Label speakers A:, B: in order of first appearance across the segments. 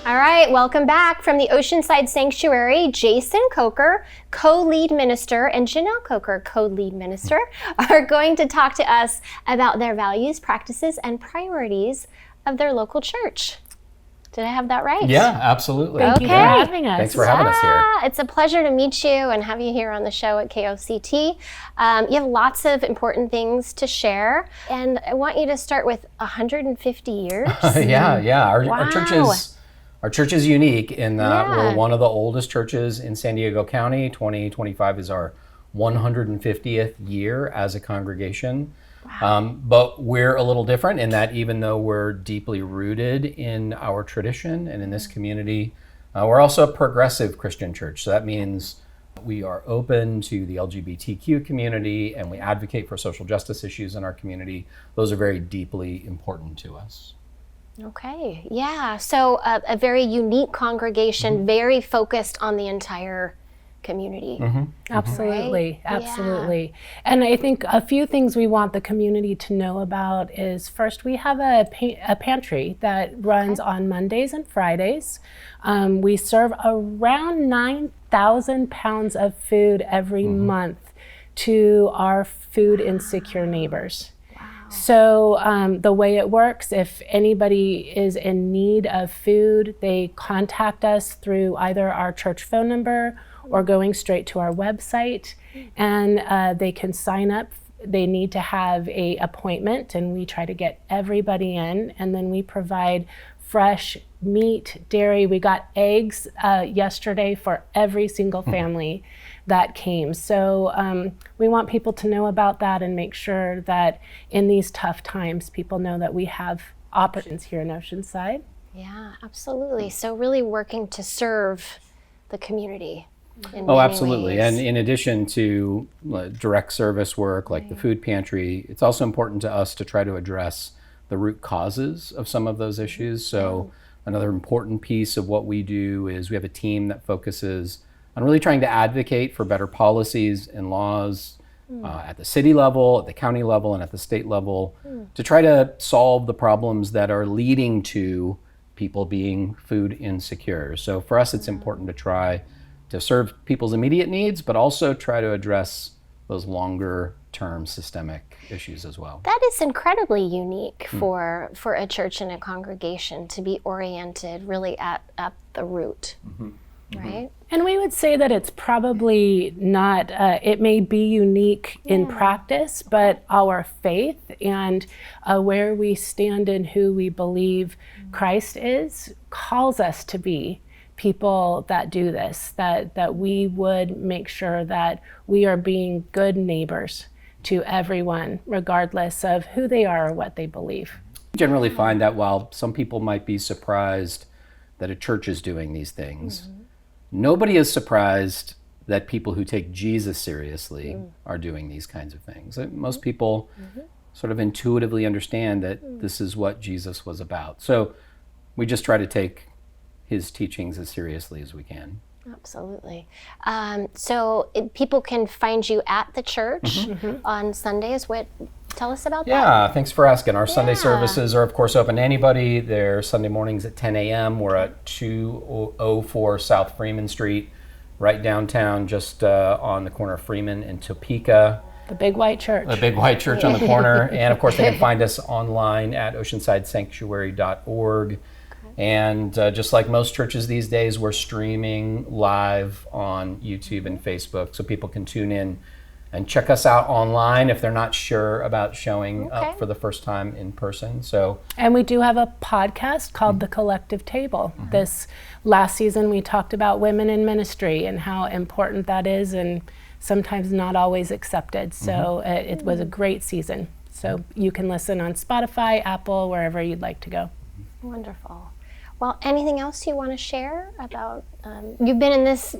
A: All right, welcome back from the Oceanside Sanctuary. Jason Coker, co-lead minister, and Janelle Coker, co-lead minister, are going to talk to us about their values, practices, and priorities of their local church. Did I have that right?
B: Yeah, absolutely.
C: Thank you for having us.
B: Thanks for having us here.
A: It's a pleasure to meet you and have you here on the show at KOCT. You have lots of important things to share, and I want you to start with 150 years.
B: Yeah.
A: Wow.
B: Our church is unique in that
A: Yeah.
B: we're one of the oldest churches in San Diego County. 2025 is our 150th year as a congregation.
A: Wow.
B: But we're a little different in that even though we're deeply rooted in our tradition and in this community, we're also a progressive Christian church. So that means we are open to the LGBTQ community and we advocate for social justice issues in our community. Those are very deeply important to us.
A: Okay, yeah. So a very unique congregation, very focused on the entire community.
C: Absolutely,
A: Right?
C: absolutely. And I think a few things we want the community to know about is first, we have a pantry that runs on Mondays and Fridays. We serve around 9,000 pounds of food every month to our food insecure neighbors. So the way it works, if anybody is in need of food, they contact us through either our church phone number or going straight to our website, and they can sign up. They need to have an appointment, and we try to get everybody in, and then we provide fresh meat, dairy. We got eggs yesterday for every single family that came. So we want people to know about that and make sure that in these tough times, people know that we have options here in Oceanside.
A: Yeah, absolutely. So really working to serve the community in
B: Oh,
A: many
B: absolutely.
A: ways.
B: And in addition to direct service work like the food pantry, it's also important to us to try to address the root causes of some of those issues. So another important piece of what we do is we have a team that focuses on really trying to advocate for better policies and laws at the city level, at the county level, and at the state level to try to solve the problems that are leading to people being food insecure. So for us, it's important to try to serve people's immediate needs, but also try to address those longer term systemic issues as well.
A: That is incredibly unique for a church and a congregation to be oriented really at the root, right?
C: And we would say that it's probably not, it may be unique in practice, but our faith and where we stand and who we believe Christ is calls us to be people that do this, that we would make sure that we are being good neighbors to everyone, regardless of who they are or what they believe.
B: We generally find that while some people might be surprised that a church is doing these things, nobody is surprised that people who take Jesus seriously are doing these kinds of things. Most people sort of intuitively understand that this is what Jesus was about. So we just try to take his teachings as seriously as we can.
A: Absolutely. So people can find you at the church on Sundays. Tell us about that.
B: Yeah, thanks for asking. Our Sunday services are, of course, open to anybody. They're Sunday mornings at 10 a.m. We're at 204 South Freeman Street, right downtown, just on the corner of Freeman and Topeka.
C: The big white church.
B: The big white church on the corner. And, of course, they can find us online at oceansidesanctuary.org. And just like most churches these days, we're streaming live on YouTube and Facebook, so people can tune in and check us out online if they're not sure about showing up for the first time in person.
C: And we do have a podcast called The Collective Table. This last season we talked about women in ministry and how important that is and sometimes not always accepted. So it was a great season. So you can listen on Spotify, Apple, wherever you'd like to go.
A: Wonderful. Well, anything else you want to share about, you've been in this,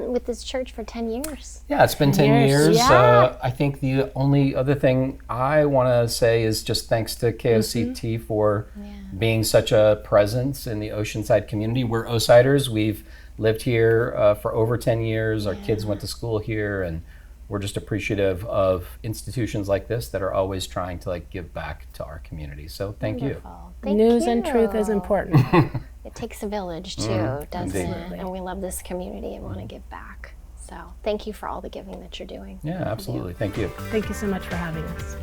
A: with this church for 10 years.
B: Yeah, it's been 10 years.
A: Yeah.
B: I think the only other thing I want to say is just thanks to KOCT for being such a presence in the Oceanside community. We're Osiders. We've lived here for over 10 years. Our kids went to school here, and we're just appreciative of institutions like this that are always trying to give back to our community. So thank you.
A: Thank
C: News
A: you.
C: and truth is important.
A: It takes a village too, doesn't it?
C: Absolutely.
A: And we love this community and want to give back. So thank you for all the giving that you're doing.
B: Yeah, absolutely. Thank you.
C: Thank you so much for having us.